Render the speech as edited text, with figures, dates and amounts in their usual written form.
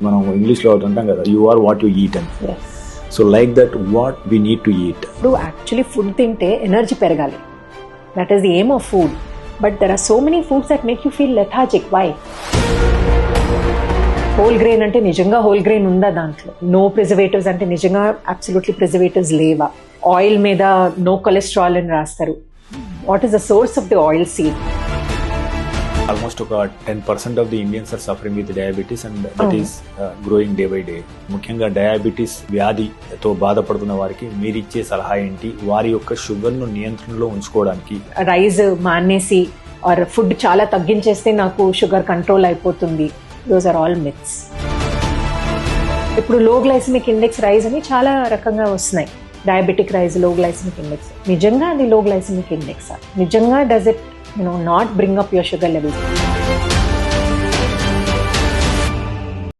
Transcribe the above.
మనం ఇంగ్లీష్లో అంటాం కదా, you are what you eat అని. So like that what we need to eat. ఇప్పుడు యాక్చువల్లీ ఫుడ్ తింటే ఎనర్జీ పెరగాలి, that is the aim of food. But there are so many foods that make you feel lethargic. Why? Whole grain అంటే నిజంగా whole grain ఉందా దాంట్లో? No preservatives అంటే నిజంగా absolutely preservatives లేవా? ఆయిల్ మీద నో కొలెస్ట్రాల్ అని రాస్తారు. What is the source of the oil seed? Almost ఒక 10% of the Indians are suffering with diabetes and that is growing day by day. ముఖ్యంగా డయాబెటీస్ వ్యాధితో బాధపడుతున్న వారికి మీరు ఇచ్చే సలహా ఏంటి, వారి యొక్క షుగర్ను నియంత్రణలో ఉంచుకోవడానికి? రైస్ మానేసి ఆర్ ఫుడ్ చాలా తగ్గించేస్తే నాకు షుగర్ కంట్రోల్ అయిపోతుంది. Those are all myths. ఇప్పుడు లో గ్లైసమిక్ ఇండెక్స్ రైజ్ అని చాలా రకంగా వస్తున్నాయి. Diabetic rice, low glycemic index. నిజంగా అది లో గ్లైసమిక్ ఇండెక్స్? నిజంగా does it not bring up your sugar levels?